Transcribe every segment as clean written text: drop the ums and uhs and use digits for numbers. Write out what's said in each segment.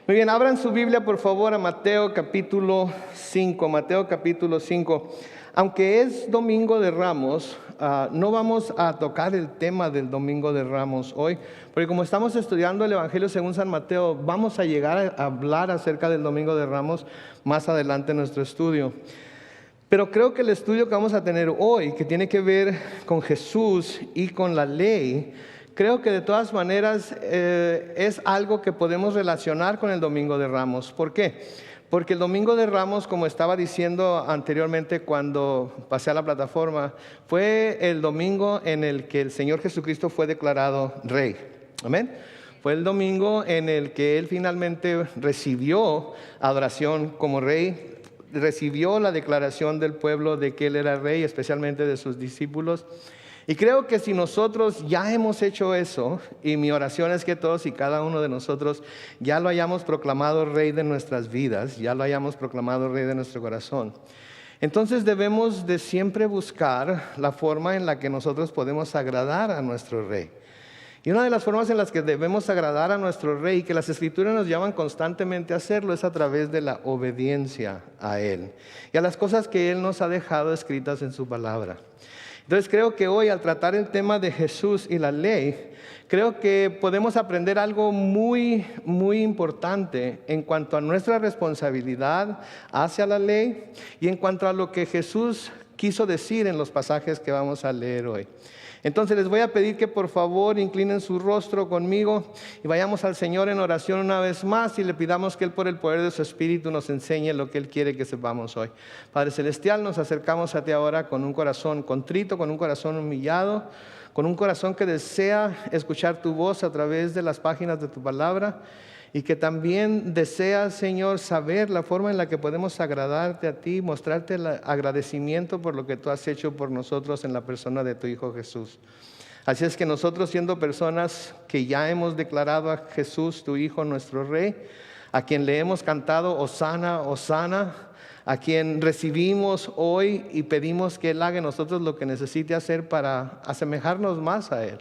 Muy bien, abran su Biblia por favor a Mateo capítulo 5. Mateo capítulo 5. Aunque es Domingo de Ramos, no vamos a tocar el tema del Domingo de Ramos hoy, porque como estamos estudiando el Evangelio según San Mateo, vamos a llegar a hablar acerca del Domingo de Ramos más adelante en nuestro estudio. Pero creo que el estudio que vamos a tener hoy, que tiene que ver con Jesús y con la ley, creo que de todas maneras es algo que podemos relacionar con el Domingo de Ramos. ¿Por qué? Porque el Domingo de Ramos, como estaba diciendo anteriormente cuando pasé a la plataforma, fue el domingo en el que el Señor Jesucristo fue declarado Rey. Amén. Fue el domingo en el que Él finalmente recibió adoración como Rey, recibió la declaración del pueblo de que Él era Rey, especialmente de sus discípulos. Y creo que si nosotros ya hemos hecho eso, y mi oración es que todos y cada uno de nosotros ya lo hayamos proclamado Rey de nuestras vidas, ya lo hayamos proclamado Rey de nuestro corazón, entonces debemos de siempre buscar la forma en la que nosotros podemos agradar a nuestro Rey. Y una de las formas en las que debemos agradar a nuestro Rey, que las Escrituras nos llaman constantemente a hacerlo, es a través de la obediencia a Él y a las cosas que Él nos ha dejado escritas en su palabra. Entonces creo que hoy, al tratar el tema de Jesús y la ley, creo que podemos aprender algo muy importante en cuanto a nuestra responsabilidad hacia la ley y en cuanto a lo que Jesús quiso decir en los pasajes que vamos a leer hoy. Entonces les voy a pedir que por favor inclinen su rostro conmigo y vayamos al Señor en oración una vez más y le pidamos que Él, por el poder de su Espíritu, nos enseñe lo que Él quiere que sepamos hoy. Padre Celestial, nos acercamos a ti ahora con un corazón contrito, con un corazón humillado, con un corazón que desea escuchar tu voz a través de las páginas de tu palabra, y que también desea, Señor, saber la forma en la que podemos agradarte a ti, mostrarte el agradecimiento por lo que tú has hecho por nosotros en la persona de tu Hijo Jesús. Así es que nosotros, siendo personas que ya hemos declarado a Jesús, tu Hijo, nuestro Rey, a quien le hemos cantado Hosana, Hosana, a quien recibimos hoy y pedimos que Él haga en nosotros lo que necesite hacer para asemejarnos más a Él.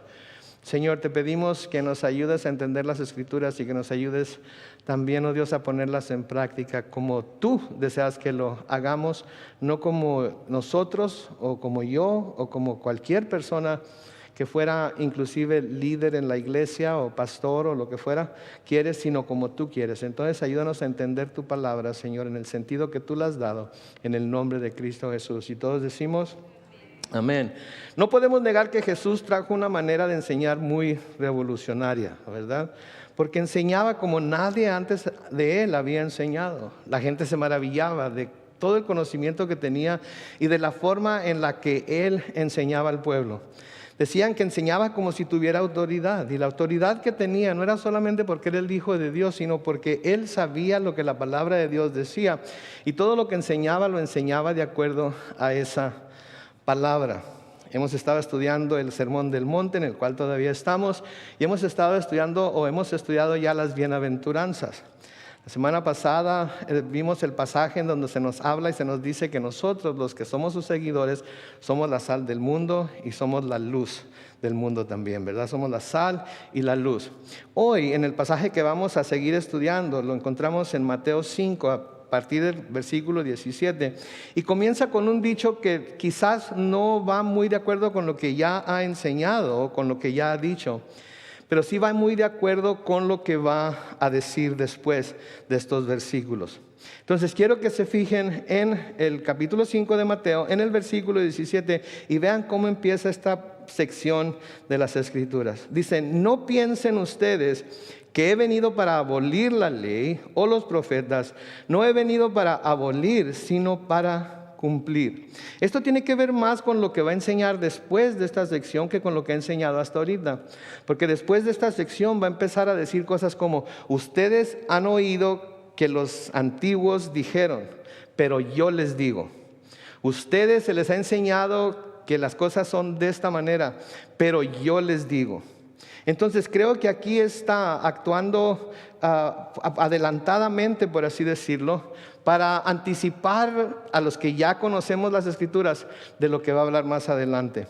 Señor, te pedimos que nos ayudes a entender las Escrituras y que nos ayudes también, oh Dios, a ponerlas en práctica como tú deseas que lo hagamos, no como nosotros o como yo o como cualquier persona que fuera inclusive líder en la iglesia o pastor o lo que fuera quiere, sino como tú quieres. Entonces ayúdanos a entender tu palabra, Señor, en el sentido que tú la has dado, en el nombre de Cristo Jesús. Y todos decimos amén. No podemos negar que Jesús trajo una manera de enseñar muy revolucionaria, ¿verdad? Porque enseñaba como nadie antes de Él había enseñado. La gente se maravillaba de todo el conocimiento que tenía y de la forma en la que Él enseñaba al pueblo. Decían que enseñaba como si tuviera autoridad, y la autoridad que tenía no era solamente porque era el Hijo de Dios, sino porque Él sabía lo que la palabra de Dios decía, y todo lo que enseñaba lo enseñaba de acuerdo a esa palabra. Hemos estado estudiando el Sermón del Monte, en el cual todavía estamos, y hemos estudiado ya las bienaventuranzas. La semana pasada vimos el pasaje en donde se nos habla y se nos dice que nosotros, los que somos sus seguidores, somos la sal del mundo y somos la luz del mundo también, ¿verdad? Somos la sal y la luz. Hoy, en el pasaje que vamos a seguir estudiando, lo encontramos en Mateo 5, a partir del versículo 17, y comienza con un dicho que quizás no va muy de acuerdo con lo que ya ha enseñado o con lo que ya ha dicho, pero sí va muy de acuerdo con lo que va a decir después de estos versículos. Entonces quiero que se fijen en el capítulo 5 de Mateo, en el versículo 17, y vean cómo empieza esta sección de las Escrituras. Dice: no piensen ustedes que he venido para abolir la ley o los profetas. No he venido para abolir, sino para cumplir. Esto tiene que ver más con lo que va a enseñar después de esta sección que con lo que ha enseñado hasta ahorita. Porque después de esta sección va a empezar a decir cosas como: ustedes han oído que los antiguos dijeron, pero yo les digo. Ustedes se les ha enseñado que las cosas son de esta manera, pero yo les digo. Entonces creo que aquí está actuando adelantadamente, por así decirlo, para anticipar a los que ya conocemos las Escrituras de lo que va a hablar más adelante.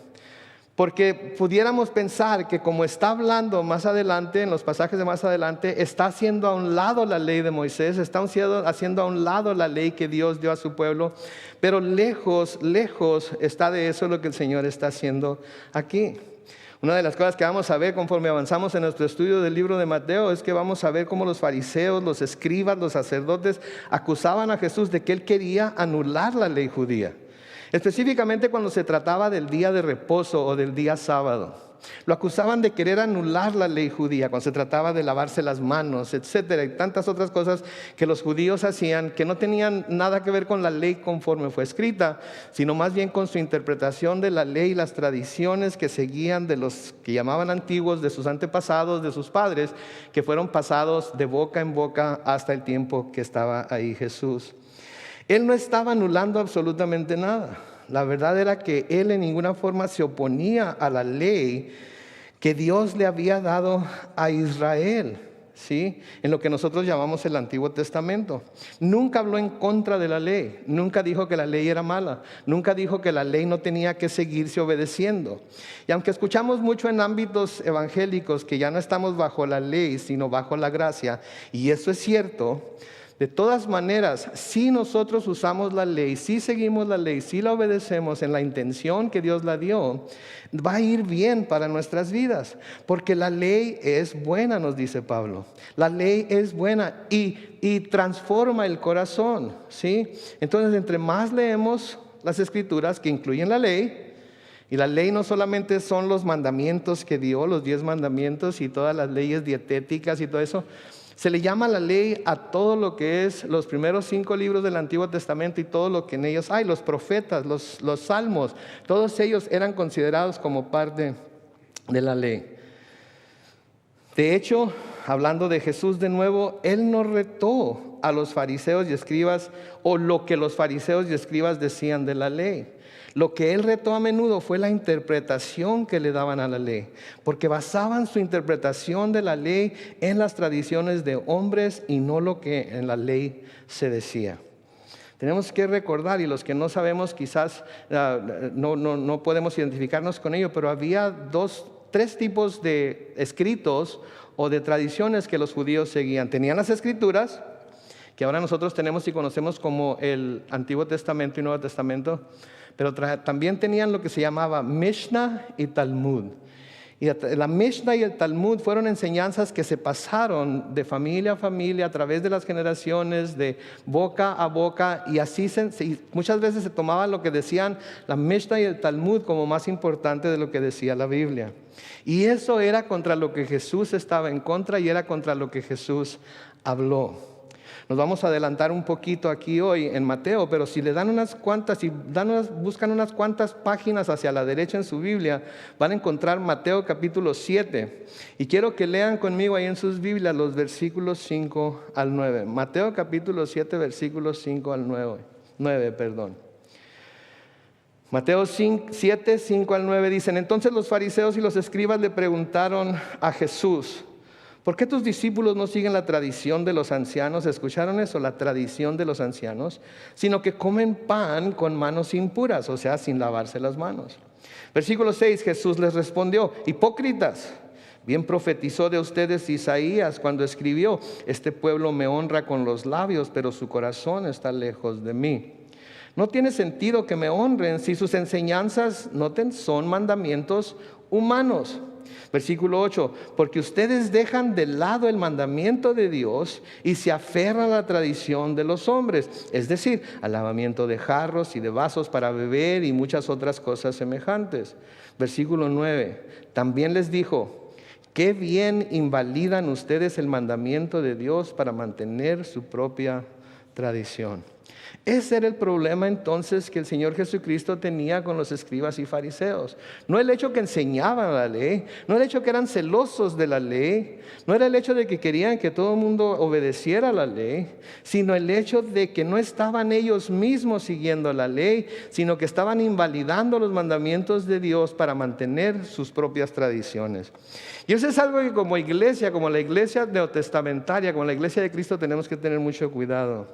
Porque pudiéramos pensar que como está hablando más adelante, en los pasajes de más adelante, está haciendo a un lado la ley de Moisés, está haciendo a un lado la ley que Dios dio a su pueblo, pero lejos está de eso lo que el Señor está haciendo aquí. Una de las cosas que vamos a ver conforme avanzamos en nuestro estudio del libro de Mateo es que vamos a ver cómo los fariseos, los escribas, los sacerdotes acusaban a Jesús de que él quería anular la ley judía. Específicamente cuando se trataba del día de reposo o del día sábado. Lo acusaban de querer anular la ley judía cuando se trataba de lavarse las manos, etcétera, y tantas otras cosas que los judíos hacían que no tenían nada que ver con la ley conforme fue escrita, sino más bien con su interpretación de la ley y las tradiciones que seguían de los que llamaban antiguos, de sus antepasados, de sus padres, que fueron pasados de boca en boca hasta el tiempo que estaba ahí Jesús. Él no estaba anulando absolutamente nada. La verdad era que él en ninguna forma se oponía a la ley que Dios le había dado a Israel, ¿sí? En lo que nosotros llamamos el Antiguo Testamento. Nunca habló en contra de la ley, nunca dijo que la ley era mala, nunca dijo que la ley no tenía que seguirse obedeciendo. Y aunque escuchamos mucho en ámbitos evangélicos que ya no estamos bajo la ley, sino bajo la gracia, y eso es cierto, de todas maneras, si nosotros usamos la ley, si seguimos la ley, si la obedecemos en la intención que Dios la dio, va a ir bien para nuestras vidas. Porque la ley es buena, nos dice Pablo. La ley es buena y transforma el corazón, ¿sí? Entonces, entre más leemos las Escrituras que incluyen la ley, y la ley no solamente son los mandamientos que dio, los 10 mandamientos y todas las leyes dietéticas y todo eso. Se le llama la ley a todo lo que es los primeros 5 libros del Antiguo Testamento y todo lo que en ellos hay, los profetas, los salmos, todos ellos eran considerados como parte de la ley. De hecho, hablando de Jesús de nuevo, él no retó a los fariseos y escribas o lo que los fariseos y escribas decían de la ley. Lo que él retó a menudo fue la interpretación que le daban a la ley, porque basaban su interpretación de la ley en las tradiciones de hombres y no lo que en la ley se decía. Tenemos que recordar, y los que no sabemos quizás no podemos identificarnos con ello, pero había 3 tipos de escritos o de tradiciones que los judíos seguían. Tenían las escrituras, que ahora nosotros tenemos y conocemos como el Antiguo Testamento y Nuevo Testamento, pero también tenían lo que se llamaba Mishnah y Talmud. Y la Mishnah y el Talmud fueron enseñanzas que se pasaron de familia a familia a través de las generaciones, de boca a boca, y así muchas veces se tomaba lo que decían la Mishnah y el Talmud como más importante de lo que decía la Biblia. Y eso era contra lo que Jesús estaba en contra y era contra lo que Jesús habló. Nos vamos a adelantar un poquito aquí hoy en Mateo, pero si le dan buscan unas cuantas páginas hacia la derecha en su Biblia, van a encontrar Mateo capítulo 7. Y quiero que lean conmigo ahí en sus Biblias los versículos 5 al 9. Mateo capítulo 7, versículos 5 al 9. Mateo 7, 5 al 9 dicen: entonces los fariseos y los escribas le preguntaron a Jesús: ¿por qué tus discípulos no siguen la tradición de los ancianos? ¿Escucharon eso? La tradición de los ancianos. Sino que comen pan con manos impuras, o sea, sin lavarse las manos. Versículo 6, Jesús les respondió: hipócritas, bien profetizó de ustedes Isaías cuando escribió: este pueblo me honra con los labios, pero su corazón está lejos de mí. No tiene sentido que me honren si sus enseñanzas, noten, son mandamientos humanos. Versículo 8, porque ustedes dejan de lado el mandamiento de Dios y se aferran a la tradición de los hombres, es decir, al lavamiento de jarros y de vasos para beber y muchas otras cosas semejantes. Versículo 9, también les dijo: qué bien invalidan ustedes el mandamiento de Dios para mantener su propia tradición. Ese era el problema entonces que el Señor Jesucristo tenía con los escribas y fariseos. No el hecho que enseñaban la ley, no el hecho que eran celosos de la ley, no era el hecho de que querían que todo el mundo obedeciera la ley, sino el hecho de que no estaban ellos mismos siguiendo la ley, sino que estaban invalidando los mandamientos de Dios para mantener sus propias tradiciones. Y eso es algo que como iglesia, como la iglesia neotestamentaria, como la iglesia de Cristo, tenemos que tener mucho cuidado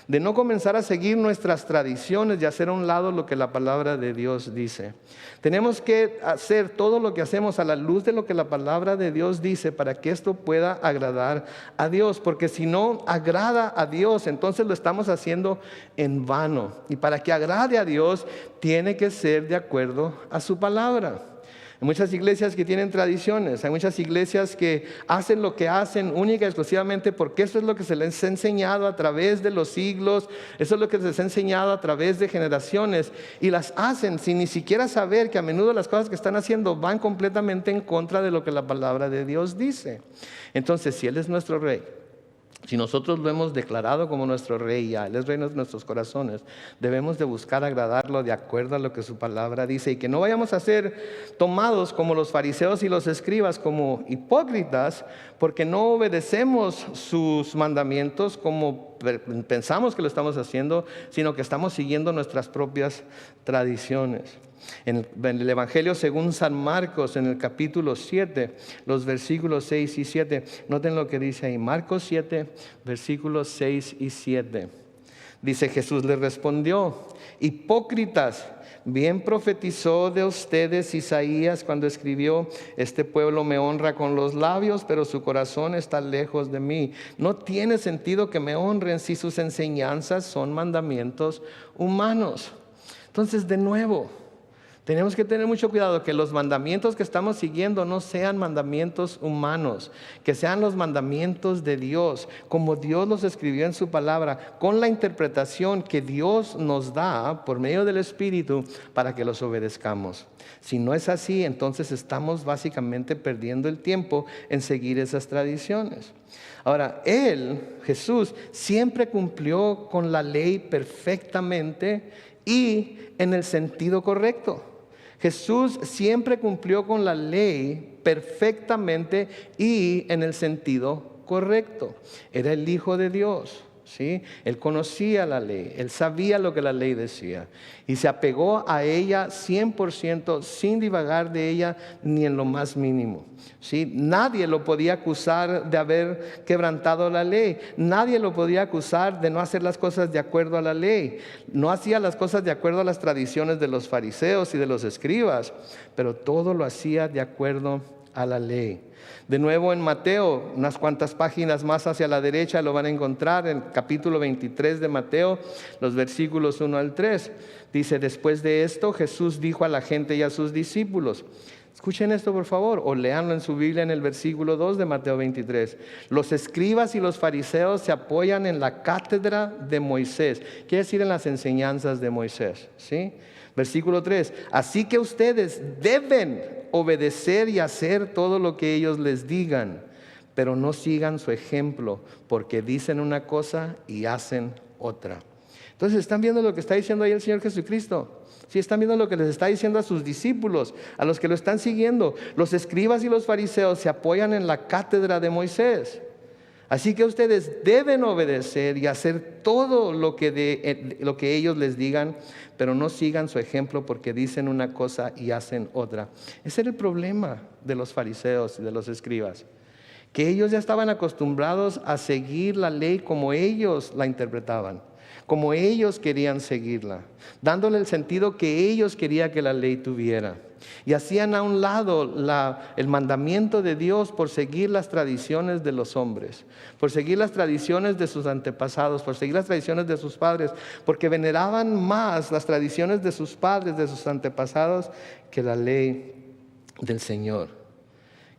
de no comenzar comenzar a seguir nuestras tradiciones y hacer a un lado lo que la palabra de Dios dice. Tenemos que hacer todo lo que hacemos a la luz de lo que la palabra de Dios dice para que esto pueda agradar a Dios. Porque si no agrada a Dios, entonces lo estamos haciendo en vano. Y para que agrade a Dios, tiene que ser de acuerdo a su palabra. Hay muchas iglesias que tienen tradiciones, hay muchas iglesias que hacen lo que hacen única y exclusivamente porque eso es lo que se les ha enseñado a través de los siglos, eso es lo que se les ha enseñado a través de generaciones, y las hacen sin ni siquiera saber que a menudo las cosas que están haciendo van completamente en contra de lo que la palabra de Dios dice. Entonces, si Él es nuestro Rey, si nosotros lo hemos declarado como nuestro Rey ya, Él es Rey de nuestros corazones, debemos de buscar agradarlo de acuerdo a lo que su palabra dice, y que no vayamos a ser tomados como los fariseos y los escribas, como hipócritas, porque no obedecemos sus mandamientos como pensamos que lo estamos haciendo, sino que estamos siguiendo nuestras propias tradiciones. En el Evangelio según San Marcos, en el capítulo 7, los versículos 6 y 7, noten lo que dice ahí, Marcos 7, versículos 6 y 7. Dice: Jesús les respondió: hipócritas, bien profetizó de ustedes Isaías cuando escribió: este pueblo me honra con los labios, pero su corazón está lejos de mí. No tiene sentido que me honren si sus enseñanzas son mandamientos humanos. Entonces, de nuevo, tenemos que tener mucho cuidado que los mandamientos que estamos siguiendo no sean mandamientos humanos, que sean los mandamientos de Dios, como Dios los escribió en su palabra, con la interpretación que Dios nos da por medio del Espíritu para que los obedezcamos. Si no es así, entonces estamos básicamente perdiendo el tiempo en seguir esas tradiciones. Ahora, Él, Jesús, siempre cumplió con la ley perfectamente y en el sentido correcto. Jesús siempre cumplió con la ley perfectamente y en el sentido correcto. Era el Hijo de Dios, ¿sí? Él conocía la ley, Él sabía lo que la ley decía y se apegó a ella 100% sin divagar de ella ni en lo más mínimo, ¿sí? Nadie lo podía acusar de haber quebrantado la ley, nadie lo podía acusar de no hacer las cosas de acuerdo a la ley. No hacía las cosas de acuerdo a las tradiciones de los fariseos y de los escribas, pero todo lo hacía de acuerdo a la ley. De nuevo en Mateo, unas cuantas páginas más hacia la derecha lo van a encontrar en el capítulo 23 de Mateo, los versículos 1 al 3. Dice: después de esto Jesús dijo a la gente y a sus discípulos, escuchen esto por favor, o léanlo en su Biblia en el versículo 2 de Mateo 23. Los escribas y los fariseos se apoyan en la cátedra de Moisés, quiere decir en las enseñanzas de Moisés, ¿sí? Versículo 3, así que ustedes deben obedecer y hacer todo lo que ellos les digan, pero no sigan su ejemplo, porque dicen una cosa y hacen otra. Entonces, ¿están viendo lo que está diciendo ahí el Señor Jesucristo? Sí, están viendo lo que les está diciendo a sus discípulos, a los que lo están siguiendo. Los escribas y los fariseos se apoyan en la cátedra de Moisés. Así que ustedes deben obedecer y hacer todo lo que ellos les digan, pero no sigan su ejemplo porque dicen una cosa y hacen otra. Ese era el problema de los fariseos y de los escribas, que ellos ya estaban acostumbrados a seguir la ley como ellos la interpretaban, como ellos querían seguirla, dándole el sentido que ellos querían que la ley tuviera. Y hacían a un lado el mandamiento de Dios por seguir las tradiciones de los hombres, por seguir las tradiciones de sus antepasados, por seguir las tradiciones de sus padres, porque veneraban más las tradiciones de sus padres, de sus antepasados, que la ley del Señor.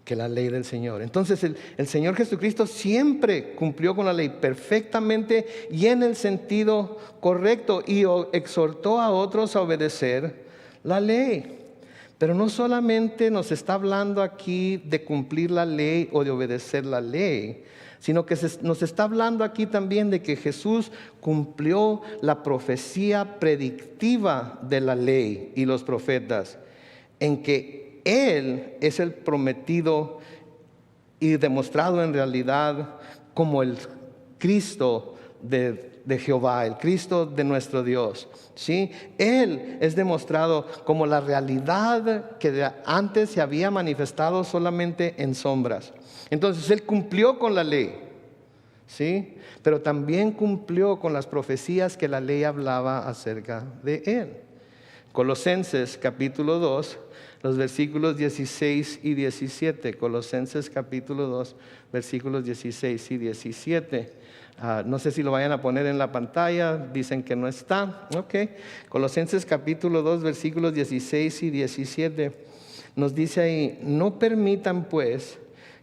Que la ley del Señor. Entonces el Señor Jesucristo siempre cumplió con la ley perfectamente y en el sentido correcto, y exhortó a otros a obedecer la ley. Pero no solamente nos está hablando aquí de cumplir la ley o de obedecer la ley, sino que nos está hablando aquí también de que Jesús cumplió la profecía predictiva de la ley y los profetas, en que Él es el prometido y demostrado en realidad como el Cristo de Jehová, el Cristo de nuestro Dios, ¿sí? Él es demostrado como la realidad que antes se había manifestado solamente en sombras. Entonces Él cumplió con la ley, ¿sí? Pero también cumplió con las profecías que la ley hablaba acerca de él. Colosenses capítulo 2, los versículos 16 y 17. Colosenses capítulo 2, versículos 16 y 17. No sé si lo vayan a poner en la pantalla, dicen que no está. Ok, Colosenses capítulo 2, versículos 16 y 17. Nos dice ahí: no permitan pues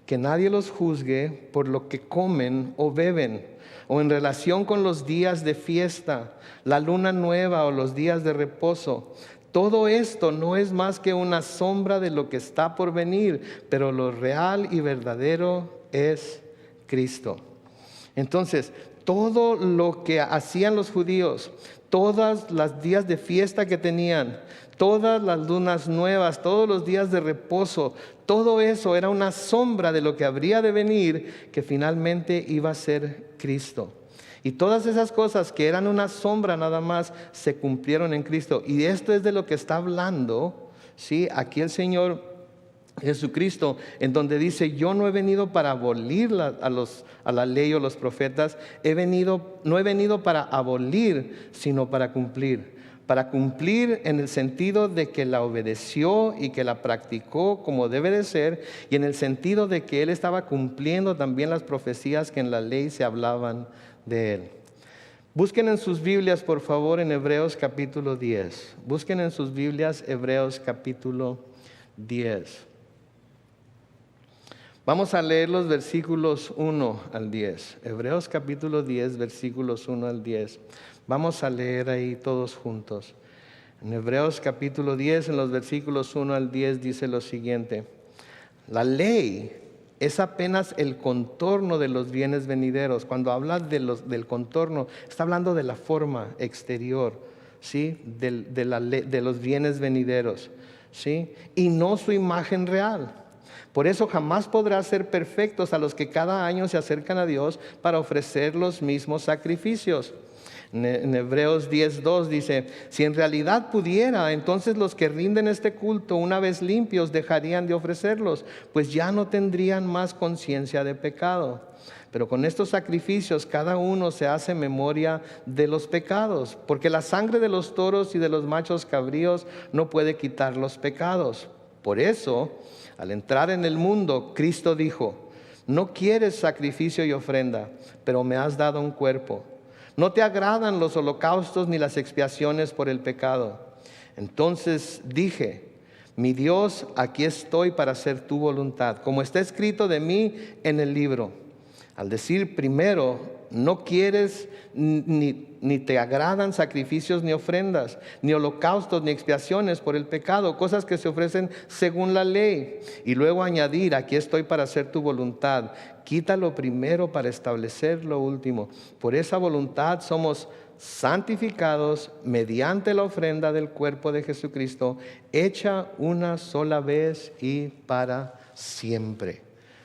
que nadie los juzgue por lo que comen o beben, o en relación con los días de fiesta, la luna nueva o los días de reposo. Todo esto no es más que una sombra de lo que está por venir, pero lo real y verdadero es Cristo. Entonces, todo lo que hacían los judíos, todos los días de fiesta que tenían, todas las lunas nuevas, todos los días de reposo, todo eso era una sombra de lo que habría de venir, que finalmente iba a ser Cristo. Y todas esas cosas que eran una sombra nada más, se cumplieron en Cristo. Y esto es de lo que está hablando, ¿sí? Aquí el Señor Jesucristo, en donde dice: yo no he venido para abolir a la ley o los profetas, no he venido para abolir, sino para cumplir. Para cumplir en el sentido de que la obedeció y que la practicó como debe de ser, y en el sentido de que Él estaba cumpliendo también las profecías que en la ley se hablaban de Él. Busquen en sus Biblias, por favor, en Hebreos capítulo 10. Busquen en sus Biblias Hebreos capítulo 10. Vamos a leer los versículos 1 al 10. Hebreos capítulo 10, versículos 1 al 10. Vamos a leer ahí todos juntos. En Hebreos capítulo 10, en los versículos 1 al 10, dice lo siguiente: la ley es apenas el contorno de los bienes venideros. Cuando habla del contorno, está hablando de la forma exterior, ¿sí? De los bienes venideros, ¿sí? Y no su imagen real. Por eso jamás podrá ser perfectos a los que cada año se acercan a Dios para ofrecer los mismos sacrificios. En Hebreos 10:2 dice: si en realidad pudiera, entonces los que rinden este culto una vez limpios dejarían de ofrecerlos, pues ya no tendrían más conciencia de pecado. Pero con estos sacrificios cada uno se hace memoria de los pecados, porque la sangre de los toros y de los machos cabríos no puede quitar los pecados. Por eso, al entrar en el mundo, Cristo dijo: no quieres sacrificio y ofrenda, pero me has dado un cuerpo. No te agradan los holocaustos ni las expiaciones por el pecado. Entonces dije: mi Dios, aquí estoy para hacer tu voluntad, como está escrito de mí en el libro. Al decir primero, no quieres ni te agradan sacrificios ni ofrendas, ni holocaustos ni expiaciones por el pecado, cosas que se ofrecen según la ley. Y luego añadir: aquí estoy para hacer tu voluntad. Quita lo primero para establecer lo último. Por esa voluntad somos santificados mediante la ofrenda del cuerpo de Jesucristo, hecha una sola vez y para siempre.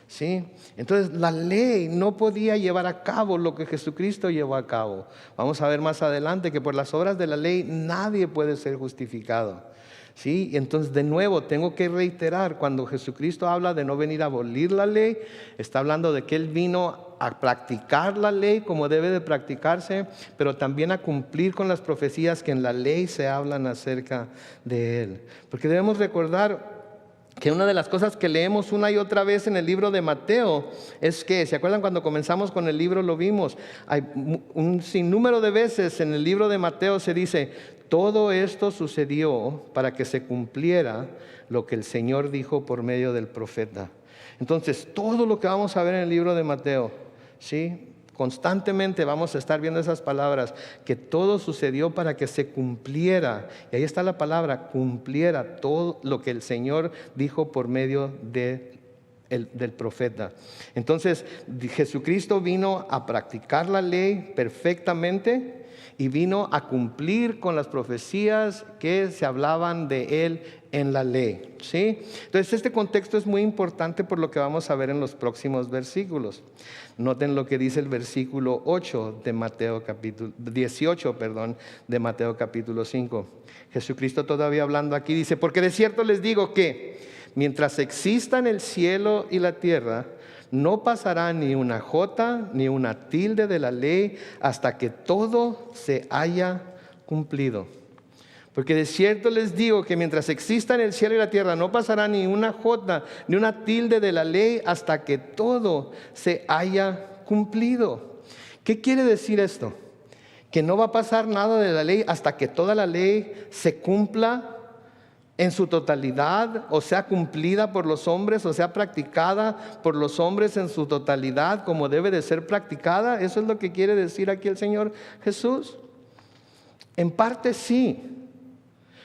¿Sí? Entonces la ley no podía llevar a cabo lo que Jesucristo llevó a cabo. Vamos a ver más adelante que por las obras de la ley nadie puede ser justificado. ¿Sí? Entonces de nuevo tengo que reiterar, cuando Jesucristo habla de no venir a abolir la ley, está hablando de que Él vino a practicar la ley como debe de practicarse, pero también a cumplir con las profecías que en la ley se hablan acerca de Él. Porque debemos recordar que una de las cosas que leemos una y otra vez en el libro de Mateo es que, ¿se acuerdan cuando comenzamos con el libro? Lo vimos. Hay un sinnúmero de veces en el libro de Mateo se dice: todo esto sucedió para que se cumpliera lo que el Señor dijo por medio del profeta. Entonces, todo lo que vamos a ver en el libro de Mateo, ¿sí? Constantemente vamos a estar viendo esas palabras, que todo sucedió para que se cumpliera, y ahí está la palabra, cumpliera todo lo que el Señor dijo por medio del profeta. Entonces Jesucristo vino a practicar la ley perfectamente y vino a cumplir con las profecías que se hablaban de Él en la ley, ¿sí? Entonces este contexto es muy importante por lo que vamos a ver en los próximos versículos. Noten lo que dice el versículo 8 de Mateo capítulo 18, de Mateo capítulo 5. Jesucristo todavía hablando aquí dice: porque de cierto les digo que mientras existan el cielo y la tierra, no pasará ni una jota ni una tilde de la ley hasta que todo se haya cumplido. Porque de cierto les digo que mientras existan el cielo y la tierra, no pasará ni una jota ni una tilde de la ley hasta que todo se haya cumplido. ¿Qué quiere decir esto? Que no va a pasar nada de la ley hasta que toda la ley se cumpla en su totalidad, o sea cumplida por los hombres, o sea practicada por los hombres en su totalidad como debe de ser practicada. Eso es lo que quiere decir aquí el Señor Jesús. En parte sí,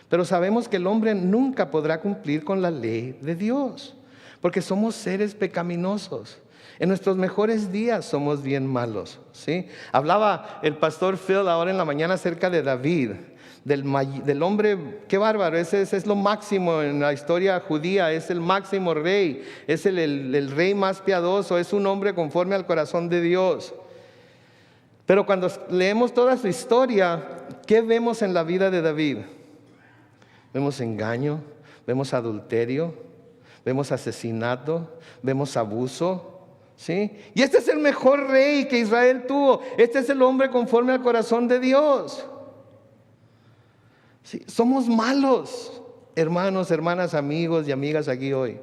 pero sabemos que el hombre nunca podrá cumplir con la ley de Dios, porque somos seres pecaminosos. En nuestros mejores días somos bien malos, ¿sí? Hablaba el pastor Phil ahora en la mañana acerca de David, del hombre, qué bárbaro, ese es lo máximo en la historia judía, es el máximo rey, es el rey más piadoso, es un hombre conforme al corazón de Dios. Pero cuando leemos toda su historia, ¿qué vemos en la vida de David? Vemos engaño, vemos adulterio, vemos asesinato, vemos abuso, ¿sí? Y este es el mejor rey que Israel tuvo. Este es el hombre conforme al corazón de Dios. ¿Sí? Somos malos, hermanos, hermanas, amigos y amigas aquí hoy.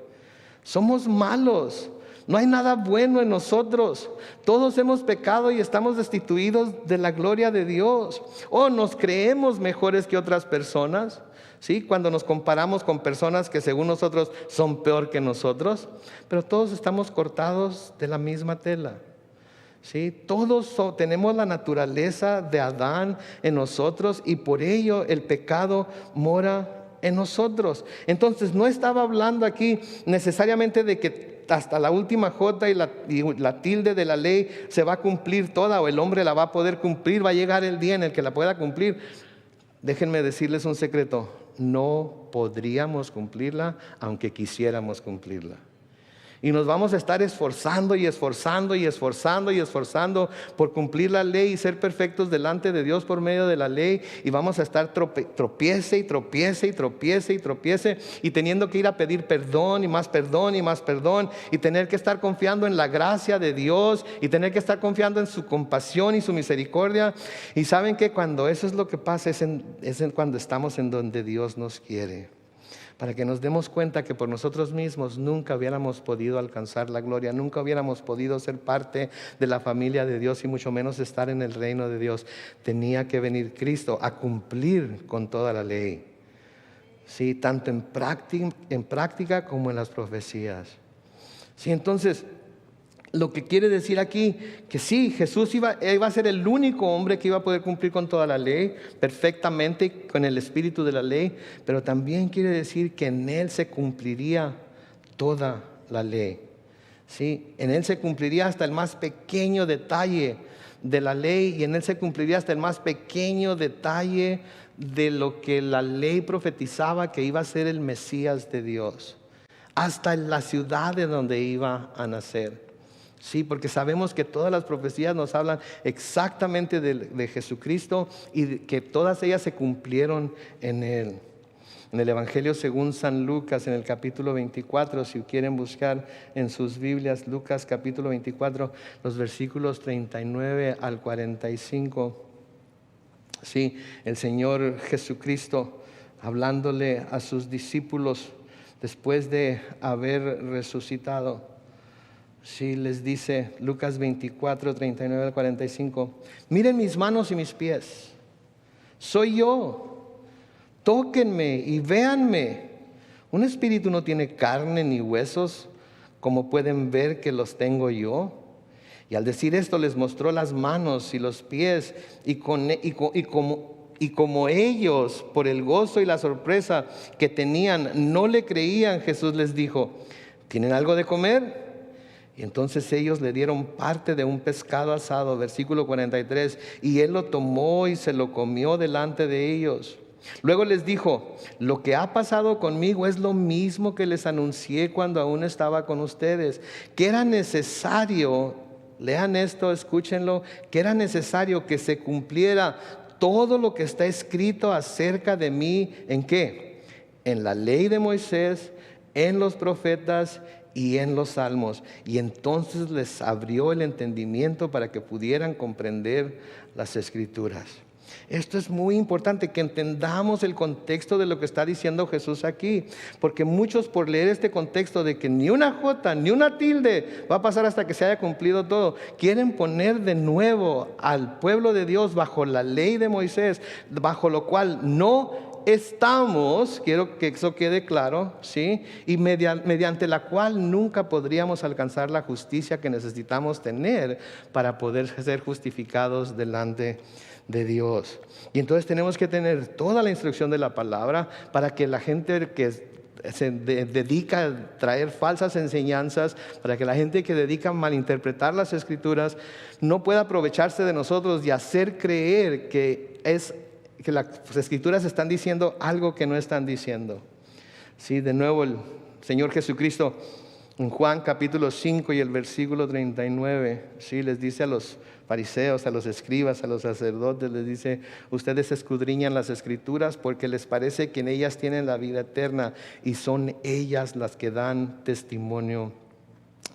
Somos malos. No hay nada bueno en nosotros. Todos hemos pecado y estamos destituidos de la gloria de Dios. O nos creemos mejores que otras personas, ¿sí? Cuando nos comparamos con personas que según nosotros son peor que nosotros. Pero todos estamos cortados de la misma tela, ¿sí? Todos tenemos la naturaleza de Adán en nosotros y por ello el pecado mora en nosotros. Entonces no estaba hablando aquí necesariamente de que hasta la última jota y la tilde de la ley se va a cumplir toda, o el hombre la va a poder cumplir, va a llegar el día en el que la pueda cumplir. Déjenme decirles un secreto: no podríamos cumplirla aunque quisiéramos cumplirla. Y nos vamos a estar esforzando y esforzando y esforzando y esforzando por cumplir la ley y ser perfectos delante de Dios por medio de la ley. Y vamos a estar tropiece y tropiece y tropiece y tropiece y teniendo que ir a pedir perdón y más perdón y más perdón y tener que estar confiando en la gracia de Dios y tener que estar confiando en su compasión y su misericordia. Y saben que cuando eso es lo que pasa es cuando estamos en donde Dios nos quiere, para que nos demos cuenta que por nosotros mismos nunca hubiéramos podido alcanzar la gloria, nunca hubiéramos podido ser parte de la familia de Dios y mucho menos estar en el reino de Dios. Tenía que venir Cristo a cumplir con toda la ley, ¿sí? Tanto en práctica como en las profecías, ¿sí? Entonces, lo que quiere decir aquí, que sí, Jesús iba a ser el único hombre que iba a poder cumplir con toda la ley, perfectamente con el espíritu de la ley, pero también quiere decir que en Él se cumpliría toda la ley, ¿sí? En Él se cumpliría hasta el más pequeño detalle de la ley y en Él se cumpliría hasta el más pequeño detalle de lo que la ley profetizaba que iba a ser el Mesías de Dios, hasta en la ciudad de donde iba a nacer. Sí, porque sabemos que todas las profecías nos hablan exactamente de Jesucristo y que todas ellas se cumplieron en Él. En el Evangelio según San Lucas, en el capítulo 24, si quieren buscar en sus Biblias, Lucas capítulo 24, los versículos 39 al 45. Sí, el Señor Jesucristo hablándole a sus discípulos después de haber resucitado. Sí, les dice Lucas 24, 39 al 45. Miren mis manos y mis pies. Soy yo. Tóquenme y véanme. Un espíritu no tiene carne ni huesos, como pueden ver que los tengo yo. Y al decir esto les mostró las manos y los pies. Y como ellos, por el gozo y la sorpresa que tenían, no le creían, Jesús les dijo: ¿tienen algo de comer? Y entonces ellos le dieron parte de un pescado asado, versículo 43, y Él lo tomó y se lo comió delante de ellos. Luego les dijo: lo que ha pasado conmigo es lo mismo que les anuncié cuando aún estaba con ustedes, que era necesario, lean esto, escúchenlo, que era necesario que se cumpliera todo lo que está escrito acerca de mí. ¿En qué? En la ley de Moisés, en los profetas y en los salmos, y entonces les abrió el entendimiento para que pudieran comprender las Escrituras. Esto es muy importante, que entendamos el contexto de lo que está diciendo Jesús aquí, porque muchos, por leer este contexto de que ni una jota ni una tilde va a pasar hasta que se haya cumplido todo, quieren poner de nuevo al pueblo de Dios bajo la ley de Moisés, bajo lo cual no estamos, quiero que eso quede claro, ¿sí? Y mediante la cual nunca podríamos alcanzar la justicia que necesitamos tener para poder ser justificados delante de Dios. Y entonces tenemos que tener toda la instrucción de la palabra para que la gente que se dedica a traer falsas enseñanzas, para que la gente que dedica a malinterpretar las Escrituras no pueda aprovecharse de nosotros y hacer creer que las Escrituras están diciendo algo que no están diciendo. Sí, de nuevo el Señor Jesucristo en Juan capítulo 5 y el versículo 39, sí, les dice a los fariseos, a los escribas, a los sacerdotes, les dice: ustedes escudriñan las Escrituras porque les parece que en ellas tienen la vida eterna, y son ellas las que dan testimonio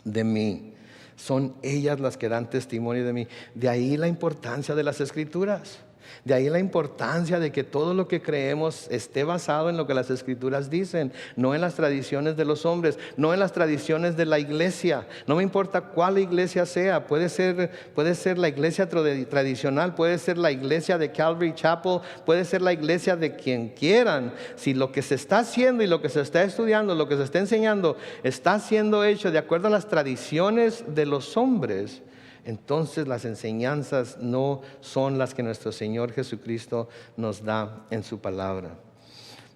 de mí. Son ellas las que dan testimonio de mí. De ahí la importancia de las Escrituras. De ahí la importancia de que todo lo que creemos esté basado en lo que las Escrituras dicen, no en las tradiciones de los hombres, no en las tradiciones de la iglesia. No me importa cuál iglesia sea, puede ser la iglesia tradicional, puede ser la iglesia de Calvary Chapel, puede ser la iglesia de quien quieran. Si lo que se está haciendo y lo que se está estudiando, lo que se está enseñando, está siendo hecho de acuerdo a las tradiciones de los hombres, entonces las enseñanzas no son las que nuestro Señor Jesucristo nos da en su palabra.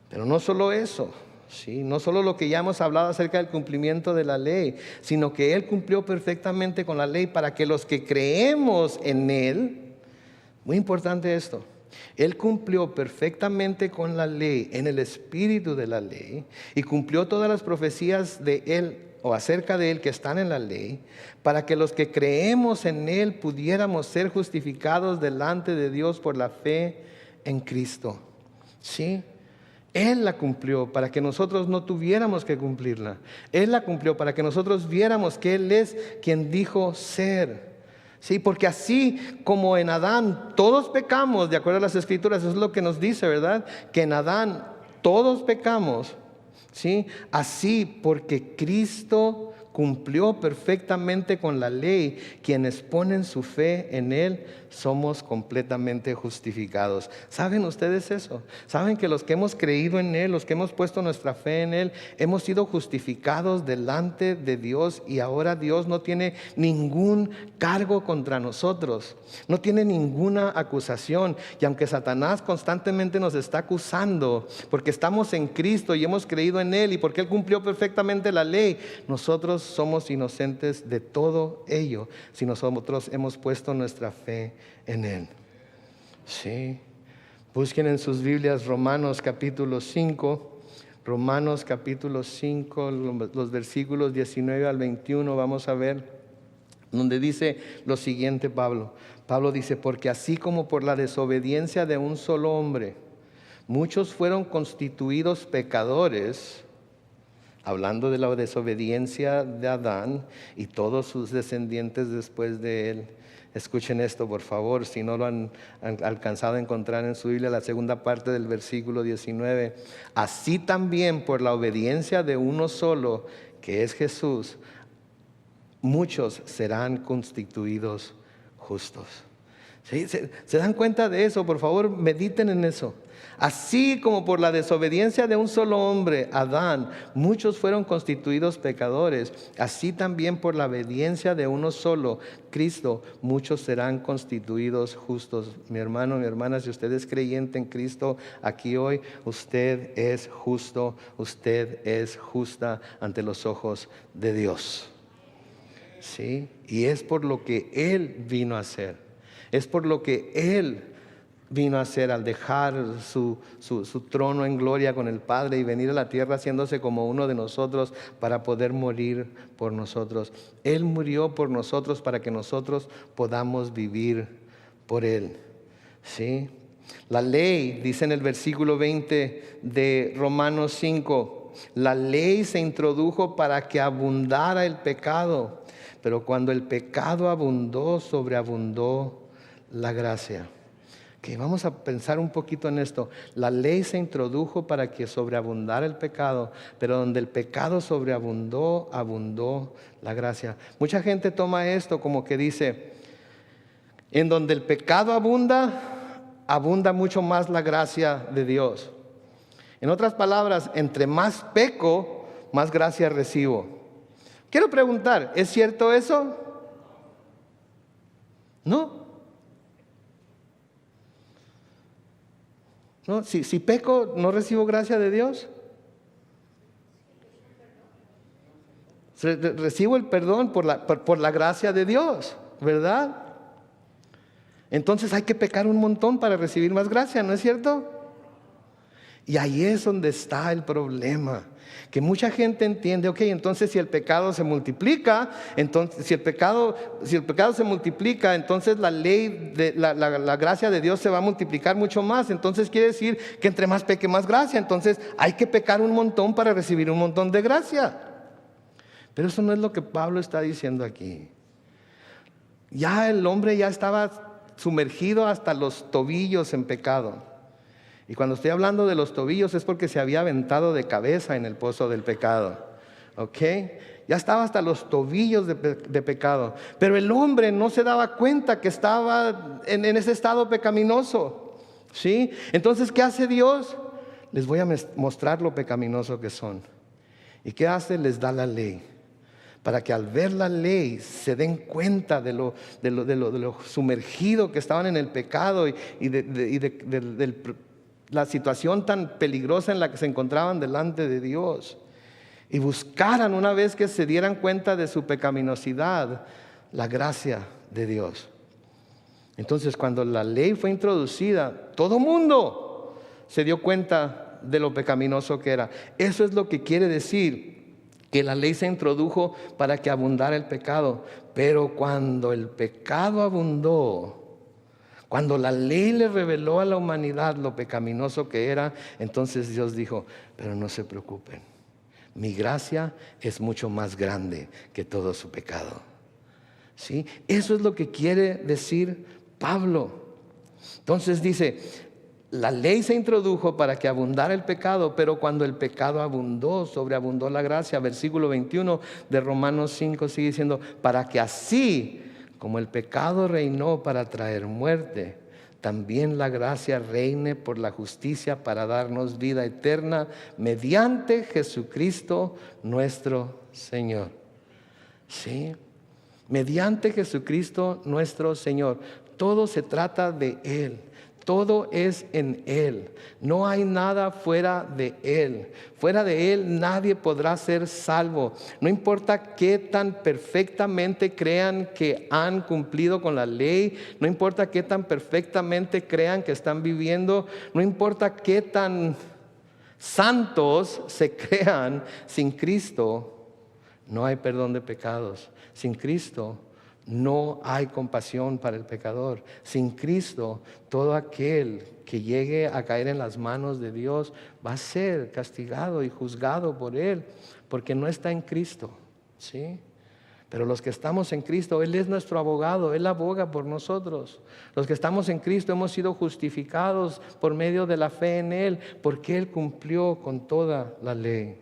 Pero no solo eso, ¿sí? No solo lo que ya hemos hablado acerca del cumplimiento de la ley, sino que Él cumplió perfectamente con la ley para que los que creemos en Él, muy importante esto, Él cumplió perfectamente con la ley, en el espíritu de la ley, y cumplió todas las profecías de Él o acerca de Él que están en la ley, para que los que creemos en Él pudiéramos ser justificados delante de Dios por la fe en Cristo. ¿Sí? Él la cumplió para que nosotros no tuviéramos que cumplirla. Él la cumplió para que nosotros viéramos que Él es quien dijo ser. Sí, porque así como en Adán todos pecamos, de acuerdo a las Escrituras, eso es lo que nos dice, ¿verdad? Que en Adán todos pecamos. ¿Sí? Así, porque Cristo cumplió perfectamente con la ley, quienes ponen su fe en Él somos completamente justificados. ¿Saben ustedes eso? ¿Saben que los que hemos creído en Él, los que hemos puesto nuestra fe en Él, hemos sido justificados delante de Dios, y ahora Dios no tiene ningún cargo contra nosotros, no tiene ninguna acusación? Y aunque Satanás constantemente nos está acusando porque estamos en Cristo y hemos creído en Él y porque Él cumplió perfectamente la ley, nosotros somos inocentes de todo ello si nosotros hemos puesto nuestra fe en Él. Sí. Busquen en sus Biblias Romanos capítulo 5. Romanos capítulo 5, los versículos 19 al 21, vamos a ver, donde dice lo siguiente Pablo. Pablo dice: porque así como por la desobediencia de un solo hombre muchos fueron constituidos pecadores, hablando de la desobediencia de Adán y todos sus descendientes después de él. Escuchen esto, por favor, si no lo han alcanzado a encontrar en su Biblia, la segunda parte del versículo 19. Así también por la obediencia de uno solo, que es Jesús, muchos serán constituidos justos. ¿Sí? ¿Se dan cuenta de eso? Por favor, mediten en eso. Así como por la desobediencia de un solo hombre, Adán, muchos fueron constituidos pecadores, así también por la obediencia de uno solo, Cristo, muchos serán constituidos justos. Mi hermano, mi hermana, si usted es creyente en Cristo aquí hoy, usted es justo, usted es justa ante los ojos de Dios. ¿Sí? Y es por lo que Él vino a hacer. Es por lo que Él vino a hacer al dejar su trono en gloria con el Padre y venir a la tierra haciéndose como uno de nosotros para poder morir por nosotros. Él murió por nosotros para que nosotros podamos vivir por Él. ¿Sí? La ley, dice en el versículo 20 de Romanos 5, La ley se introdujo para que abundara el pecado, pero cuando el pecado abundó, sobreabundó la gracia. Okay, vamos a pensar un poquito en esto. La ley se introdujo para que sobreabundara el pecado, pero donde el pecado sobreabundó, abundó la gracia. Mucha gente toma esto como que dice, en donde el pecado abunda, abunda mucho más la gracia de Dios. En otras palabras, entre más peco, más gracia recibo. Quiero preguntar, ¿es cierto eso? No. ¿No? Si peco, ¿no recibo gracia de Dios? Recibo el perdón por la gracia de Dios, ¿verdad? Entonces hay que pecar un montón para recibir más gracia, ¿no es cierto? Y ahí es donde está el problema. Que mucha gente entiende, ok, entonces si el pecado se multiplica, entonces si el pecado se multiplica, entonces la ley, la gracia de Dios se va a multiplicar mucho más. Entonces quiere decir que entre más peque, más gracia. Entonces hay que pecar un montón para recibir un montón de gracia. Pero eso no es lo que Pablo está diciendo aquí. Ya el hombre ya estaba sumergido hasta los tobillos en pecado. Y cuando estoy hablando de los tobillos es porque se había aventado de cabeza en el pozo del pecado. ¿Ok? Ya estaba hasta los tobillos de pecado. Pero el hombre no se daba cuenta que estaba en ese estado pecaminoso. ¿Sí? Entonces, ¿qué hace Dios? Les voy a mostrar lo pecaminoso que son. ¿Y qué hace? Les da la ley. Para que al ver la ley se den cuenta de lo sumergido que estaban en el pecado y de la situación tan peligrosa en la que se encontraban delante de Dios, y buscaran, una vez que se dieran cuenta de su pecaminosidad, la gracia de Dios. Entonces, cuando la ley fue introducida, todo mundo se dio cuenta de lo pecaminoso que era. Eso es lo que quiere decir que la ley se introdujo para que abundara el pecado. Pero cuando el pecado abundó, cuando la ley le reveló a la humanidad lo pecaminoso que era, entonces Dios dijo, pero no se preocupen, mi gracia es mucho más grande que todo su pecado. ¿Sí? Eso es lo que quiere decir Pablo. Entonces dice, la ley se introdujo para que abundara el pecado, pero cuando el pecado abundó, sobreabundó la gracia. Versículo 21 de Romanos 5 sigue diciendo, para que así como el pecado reinó para traer muerte, también la gracia reine por la justicia para darnos vida eterna mediante Jesucristo nuestro Señor. ¿Sí? Mediante Jesucristo nuestro Señor. Todo se trata de Él. Todo es en Él. No hay nada fuera de Él. Fuera de Él nadie podrá ser salvo. No importa qué tan perfectamente crean que han cumplido con la ley. No importa qué tan perfectamente crean que están viviendo. No importa qué tan santos se crean. Sin Cristo no hay perdón de pecados. Sin Cristo no hay compasión para el pecador. Sin Cristo, todo aquel que llegue a caer en las manos de Dios va a ser castigado y juzgado por Él, porque no está en Cristo. ¿Sí? Pero los que estamos en Cristo, Él es nuestro abogado, Él aboga por nosotros. Los que estamos en Cristo hemos sido justificados por medio de la fe en Él, porque Él cumplió con toda la ley.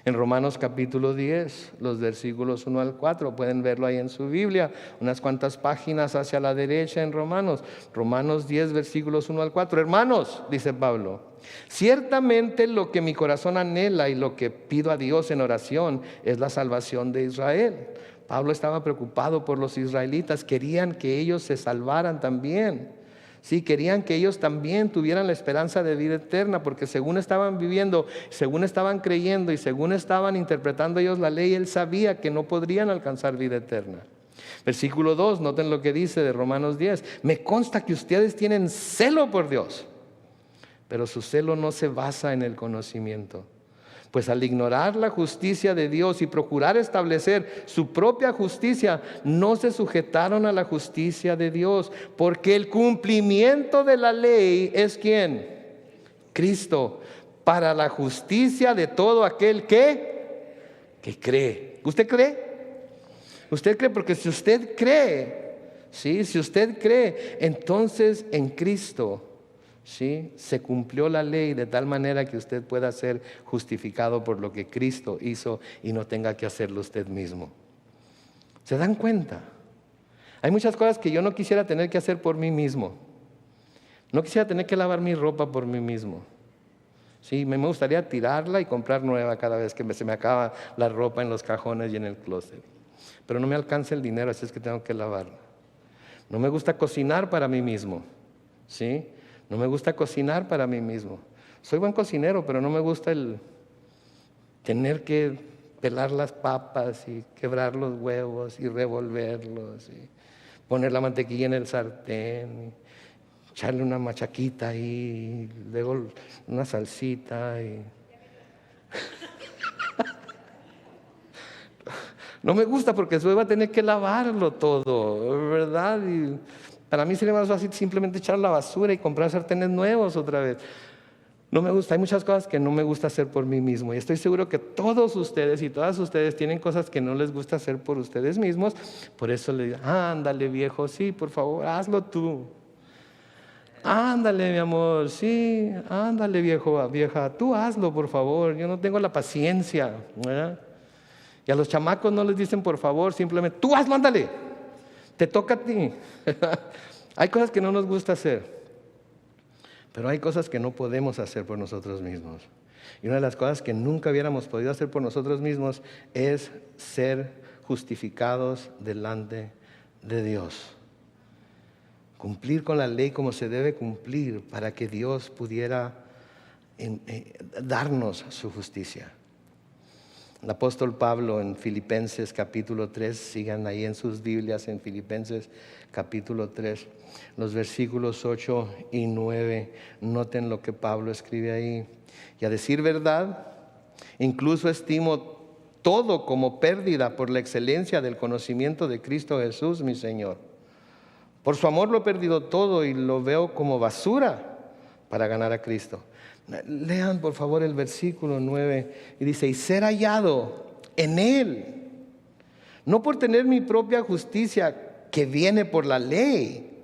En Romanos capítulo 10, los versículos 1 al 4, pueden verlo ahí en su Biblia, unas cuantas páginas hacia la derecha en Romanos. Romanos 10, versículos 1 al 4. Hermanos, dice Pablo, ciertamente lo que mi corazón anhela y lo que pido a Dios en oración es la salvación de Israel. Pablo estaba preocupado por los israelitas, querían que ellos se salvaran también. Sí, querían que ellos también tuvieran la esperanza de vida eterna, porque según estaban viviendo, según estaban creyendo y según estaban interpretando ellos la ley, él sabía que no podrían alcanzar vida eterna. Versículo 2, noten lo que dice de Romanos 10. Me consta que ustedes tienen celo por Dios, pero su celo no se basa en el conocimiento. Pues al ignorar la justicia de Dios y procurar establecer su propia justicia, no se sujetaron a la justicia de Dios, porque el cumplimiento de la ley es ¿quién? Cristo, para la justicia de todo aquel que cree. ¿Usted cree? Usted cree, porque si usted cree, ¿sí? Si usted cree, entonces en Cristo, ¿sí?, se cumplió la ley de tal manera que usted pueda ser justificado por lo que Cristo hizo y no tenga que hacerlo usted mismo. ¿Se dan cuenta? Hay muchas cosas que yo no quisiera tener que hacer por mí mismo. No quisiera tener que lavar mi ropa por mí mismo. Sí, me gustaría tirarla y comprar nueva cada vez que se me acaba la ropa en los cajones y en el closet. Pero no me alcanza el dinero, así es que tengo que lavarla. No me gusta cocinar para mí mismo. ¿Sí? No me gusta cocinar para mí mismo. Soy buen cocinero, pero no me gusta el tener que pelar las papas y quebrar los huevos y revolverlos y poner la mantequilla en el sartén y echarle una machaquita ahí, y luego una salsita y... No me gusta porque después va a tener que lavarlo todo, ¿verdad? Y para mí sería más fácil simplemente echar la basura y comprar sartenes nuevos otra vez. No me gusta, hay muchas cosas que no me gusta hacer por mí mismo. Y estoy seguro que todos ustedes y todas ustedes tienen cosas que no les gusta hacer por ustedes mismos. Por eso le digo, ándale viejo, sí, por favor, hazlo tú. Ándale mi amor, sí, ándale viejo, vieja, tú hazlo por favor, yo no tengo la paciencia, ¿verdad? Y a los chamacos no les dicen por favor, simplemente tú hazlo, ándale, te toca a ti. Hay cosas que no nos gusta hacer, pero hay cosas que no podemos hacer por nosotros mismos. Y una de las cosas que nunca hubiéramos podido hacer por nosotros mismos es ser justificados delante de Dios. Cumplir con la ley como se debe cumplir para que Dios pudiera darnos su justicia. El apóstol Pablo en Filipenses capítulo 3, sigan ahí en sus Biblias en Filipenses capítulo 3, los versículos 8 y 9, noten lo que Pablo escribe ahí. Y a decir verdad, incluso estimo todo como pérdida por la excelencia del conocimiento de Cristo Jesús, mi Señor. Por su amor lo he perdido todo y lo veo como basura para ganar a Cristo. Lean por favor el versículo 9 y dice, y ser hallado en Él, no por tener mi propia justicia que viene por la ley,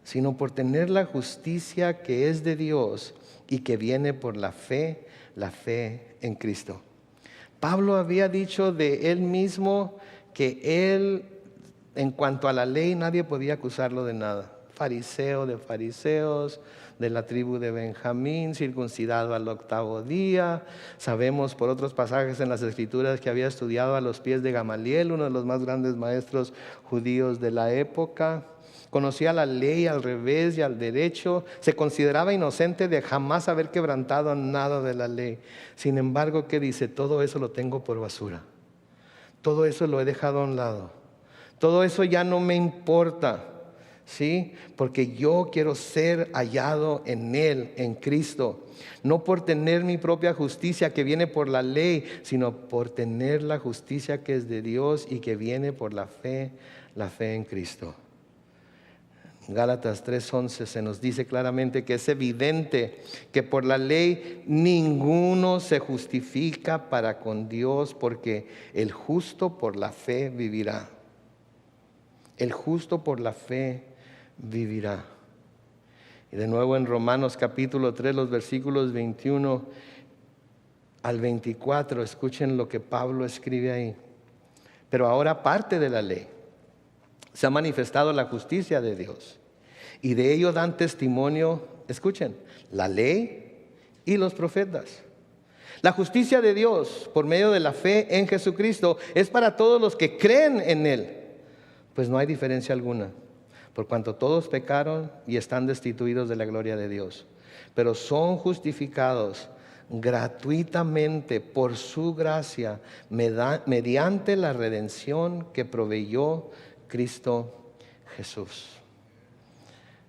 sino por tener la justicia que es de Dios y que viene por la fe en Cristo. Pablo había dicho de él mismo que él, en cuanto a la ley, nadie podía acusarlo de nada. Fariseo de fariseos, de la tribu de Benjamín, circuncidado al 8º día. Sabemos por otros pasajes en las Escrituras que había estudiado a los pies de Gamaliel, uno de los más grandes maestros judíos de la época. Conocía la ley al revés y al derecho. Se consideraba inocente de jamás haber quebrantado nada de la ley. Sin embargo, ¿qué dice? Todo eso lo tengo por basura. Todo eso lo he dejado a un lado. Todo eso ya no me importa. ¿Sí? Porque yo quiero ser hallado en Él, en Cristo, no por tener mi propia justicia que viene por la ley, sino por tener la justicia que es de Dios y que viene por la fe en Cristo. Gálatas 3:11 se nos dice claramente que es evidente que por la ley ninguno se justifica para con Dios, porque el justo por la fe vivirá. El justo por la fe vivirá. Y de nuevo en Romanos capítulo 3, los versículos 21 al 24, escuchen lo que Pablo escribe ahí. Pero ahora, aparte de la ley, se ha manifestado la justicia de Dios, y de ello dan testimonio, escuchen, la ley y los profetas. La justicia de Dios por medio de la fe en Jesucristo es para todos los que creen en Él, pues no hay diferencia alguna, por cuanto todos pecaron y están destituidos de la gloria de Dios, pero son justificados gratuitamente por su gracia mediante la redención que proveyó Cristo Jesús.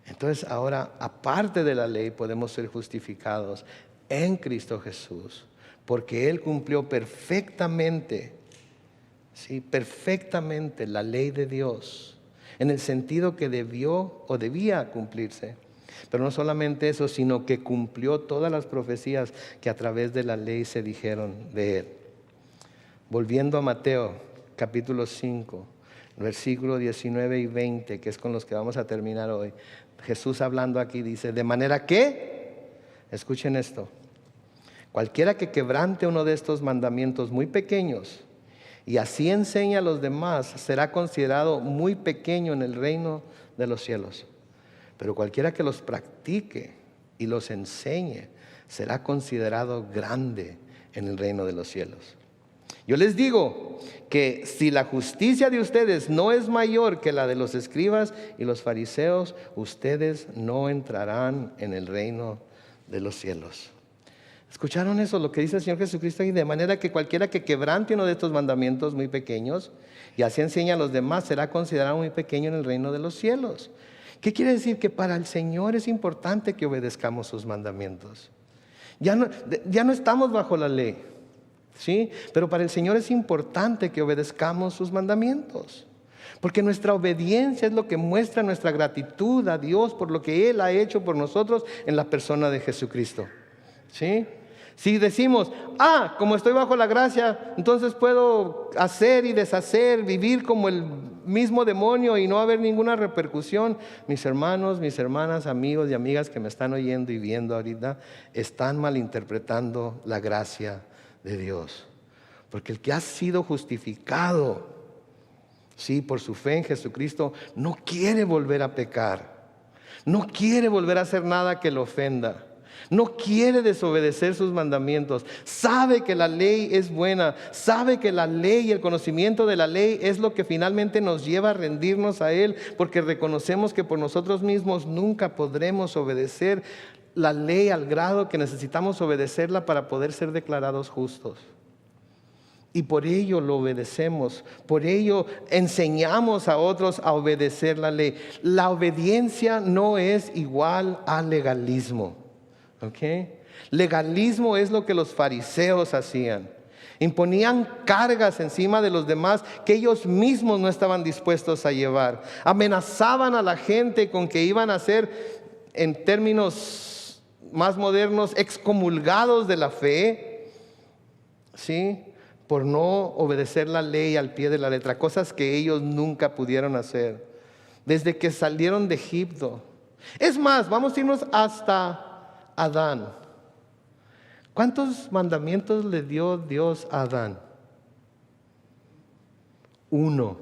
Entonces ahora, aparte de la ley, podemos ser justificados en Cristo Jesús, porque Él cumplió perfectamente, sí, perfectamente la ley de Dios, en el sentido que debió o debía cumplirse. Pero no solamente eso, sino que cumplió todas las profecías que a través de la ley se dijeron de él. Volviendo a Mateo, capítulo 5, versículos 19 y 20, que es con los que vamos a terminar hoy. Jesús hablando aquí dice, de manera que, escuchen esto, cualquiera que quebrante uno de estos mandamientos muy pequeños y así enseña a los demás, será considerado muy pequeño en el reino de los cielos. Pero cualquiera que los practique y los enseñe, será considerado grande en el reino de los cielos. Yo les digo que si la justicia de ustedes no es mayor que la de los escribas y los fariseos, ustedes no entrarán en el reino de los cielos. ¿Escucharon eso? Lo que dice el Señor Jesucristo. Y de manera que cualquiera que quebrante uno de estos mandamientos muy pequeños y así enseña a los demás, será considerado muy pequeño en el reino de los cielos. ¿Qué quiere decir? Que para el Señor es importante que obedezcamos sus mandamientos. Ya no estamos bajo la ley, ¿sí? Pero para el Señor es importante que obedezcamos sus mandamientos. Porque nuestra obediencia es lo que muestra nuestra gratitud a Dios por lo que Él ha hecho por nosotros en la persona de Jesucristo, ¿sí? Si decimos, como estoy bajo la gracia, entonces puedo hacer y deshacer, vivir como el mismo demonio y no haber ninguna repercusión. Mis hermanos, mis hermanas, amigos y amigas que me están oyendo y viendo ahorita, están malinterpretando la gracia de Dios. Porque el que ha sido justificado, sí, por su fe en Jesucristo, no quiere volver a pecar. No quiere volver a hacer nada que lo ofenda. No quiere desobedecer sus mandamientos. Sabe que la ley es buena. Sabe que la ley y el conocimiento de la ley es lo que finalmente nos lleva a rendirnos a Él, porque reconocemos que por nosotros mismos nunca podremos obedecer la ley al grado que necesitamos obedecerla para poder ser declarados justos. Y por ello lo obedecemos, por ello enseñamos a otros a obedecer la ley. La obediencia no es igual al legalismo. ¿Okay? Legalismo es lo que los fariseos hacían. Imponían cargas encima de los demás que ellos mismos no estaban dispuestos a llevar. Amenazaban a la gente con que iban a ser, en términos más modernos, excomulgados de la fe, ¿sí? Por no obedecer la ley al pie de la letra, cosas que ellos nunca pudieron hacer desde que salieron de Egipto. Es más, vamos a irnos hasta Adán. ¿Cuántos mandamientos le dio Dios a Adán? Uno.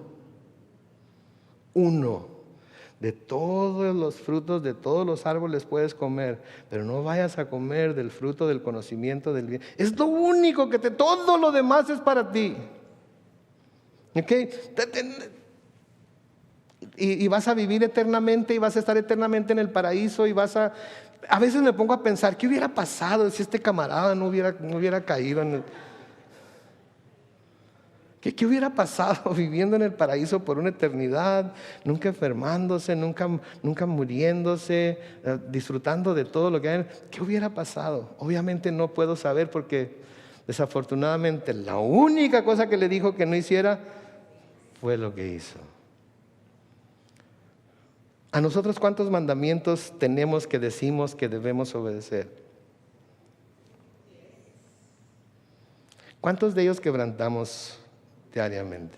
De todos los frutos, de todos los árboles puedes comer, pero no vayas a comer del fruto del conocimiento del bien. Es lo único que todo lo demás es para ti. ¿Okay? Y vas a vivir eternamente y vas a estar eternamente en el paraíso y a veces me pongo a pensar, ¿qué hubiera pasado si este camarada no hubiera caído en el... ¿Qué hubiera pasado viviendo en el paraíso por una eternidad, nunca enfermándose, nunca muriéndose, disfrutando de todo lo que hay? ¿Qué hubiera pasado? Obviamente no puedo saber, porque desafortunadamente la única cosa que le dijo que no hiciera fue lo que hizo. ¿A nosotros cuántos mandamientos tenemos que decimos que debemos obedecer? ¿Cuántos de ellos quebrantamos diariamente?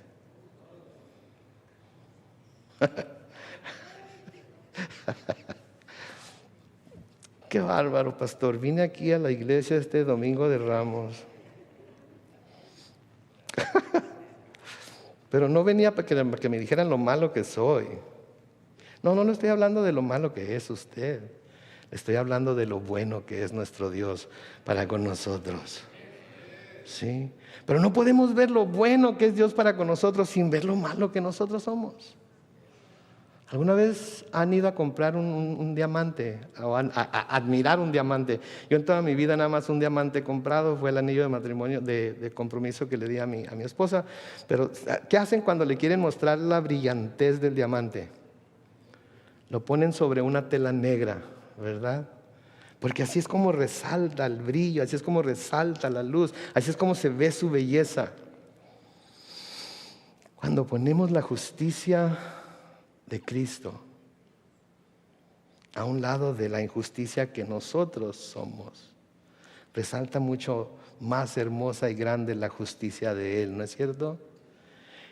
Qué bárbaro, pastor. Vine aquí a la iglesia este domingo de Ramos. Pero no venía para que me dijeran lo malo que soy. No estoy hablando de lo malo que es usted. Estoy hablando de lo bueno que es nuestro Dios para con nosotros. ¿Sí? Pero no podemos ver lo bueno que es Dios para con nosotros sin ver lo malo que nosotros somos. ¿Alguna vez han ido a comprar un diamante o a admirar un diamante? Yo en toda mi vida nada más un diamante comprado fue el anillo de matrimonio, de compromiso que le di a mi esposa. Pero ¿qué hacen cuando le quieren mostrar la brillantez del diamante? Lo ponen sobre una tela negra, ¿verdad? Porque así es como resalta el brillo, así es como resalta la luz, así es como se ve su belleza. Cuando ponemos la justicia de Cristo a un lado de la injusticia que nosotros somos. Resalta mucho más hermosa y grande la justicia de Él, ¿no es cierto?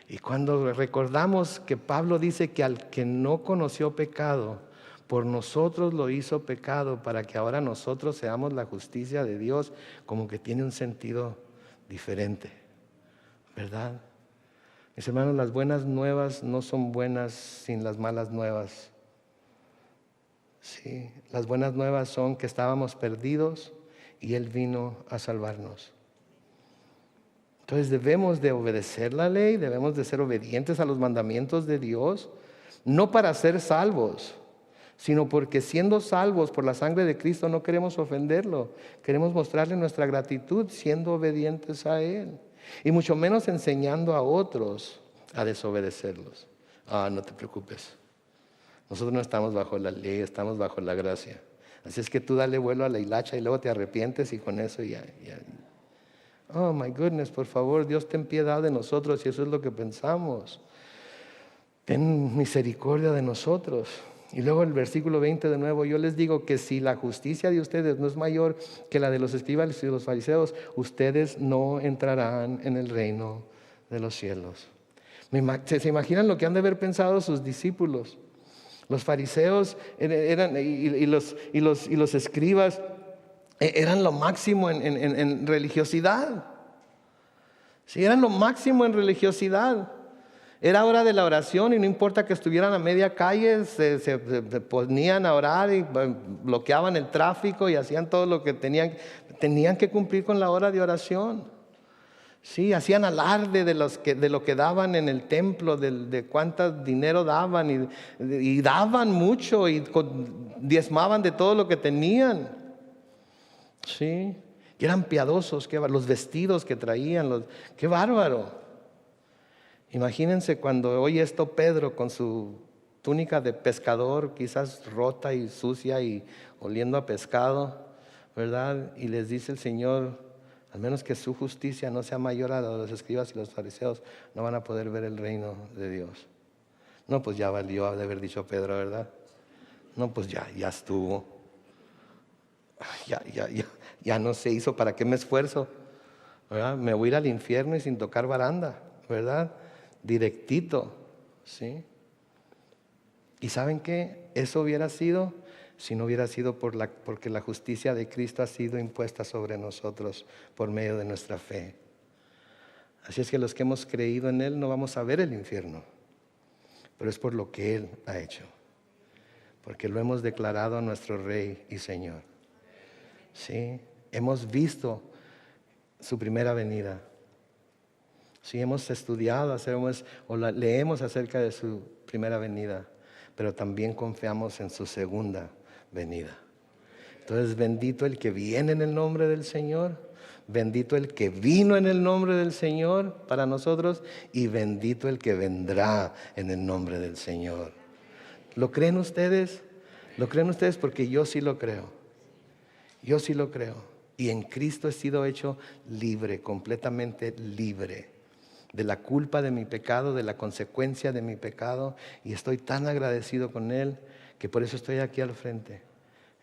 Y cuando recordamos que Pablo dice que al que no conoció pecado, por nosotros lo hizo pecado para que ahora nosotros seamos la justicia de Dios, como que tiene un sentido diferente, ¿verdad? Mis hermanos, las buenas nuevas no son buenas sin las malas nuevas. Sí, las buenas nuevas son que estábamos perdidos y Él vino a salvarnos. Entonces debemos de obedecer la ley, debemos de ser obedientes a los mandamientos de Dios, no para ser salvos, sino porque siendo salvos por la sangre de Cristo no queremos ofenderlo, queremos mostrarle nuestra gratitud siendo obedientes a Él, y mucho menos enseñando a otros a desobedecerlos. No te preocupes, nosotros no estamos bajo la ley, estamos bajo la gracia. Así es que tú dale vuelo a la hilacha y luego te arrepientes y con eso ya. Oh my goodness, por favor, Dios ten piedad de nosotros, y eso es lo que pensamos. Ten misericordia de nosotros. Y luego el versículo 20 de nuevo: yo les digo que si la justicia de ustedes no es mayor que la de los escribas y los fariseos, ustedes no entrarán en el reino de los cielos. ¿Se imaginan lo que han de haber pensado sus discípulos? Los fariseos eran, y los escribas eran lo máximo en religiosidad. Sí, eran lo máximo en religiosidad. Era hora de la oración y no importa que estuvieran a media calle, se ponían a orar y bloqueaban el tráfico y hacían todo lo que tenían que cumplir con la hora de oración. Sí, hacían alarde de lo que daban en el templo, de cuánto dinero daban, y daban mucho y diezmaban de todo lo que tenían. Sí, y eran piadosos, los vestidos que traían, qué bárbaro. Imagínense cuando oye esto Pedro con su túnica de pescador, quizás rota y sucia y oliendo a pescado, ¿verdad? Y les dice el Señor: al menos que su justicia no sea mayor a la de los escribas y los fariseos, no van a poder ver el reino de Dios. No, pues ya valió de haber dicho Pedro, ¿verdad? No, pues ya estuvo. Ya no se hizo, ¿para qué me esfuerzo? ¿Verdad? Me voy a ir al infierno y sin tocar baranda, ¿verdad? Directito, ¿sí? ¿Y saben qué? Eso hubiera sido si no hubiera sido porque la justicia de Cristo ha sido impuesta sobre nosotros por medio de nuestra fe. Así es que los que hemos creído en Él no vamos a ver el infierno, pero es por lo que Él ha hecho, porque lo hemos declarado a nuestro Rey y Señor. Sí, hemos visto su primera venida. Sí, hemos estudiado, leemos acerca de su primera venida, pero también confiamos en su segunda venida. Entonces, bendito el que viene en el nombre del Señor, bendito el que vino en el nombre del Señor para nosotros, y bendito el que vendrá en el nombre del Señor. ¿Lo creen ustedes? ¿Lo creen ustedes? Porque yo sí lo creo. Yo sí lo creo. Y en Cristo he sido hecho libre, completamente libre de la culpa de mi pecado, de la consecuencia de mi pecado, y estoy tan agradecido con Él que por eso estoy aquí al frente,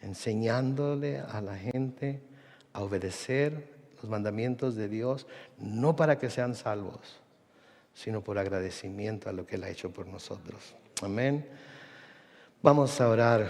enseñándole a la gente a obedecer los mandamientos de Dios, no para que sean salvos, sino por agradecimiento a lo que Él ha hecho por nosotros. Amén. Vamos a orar.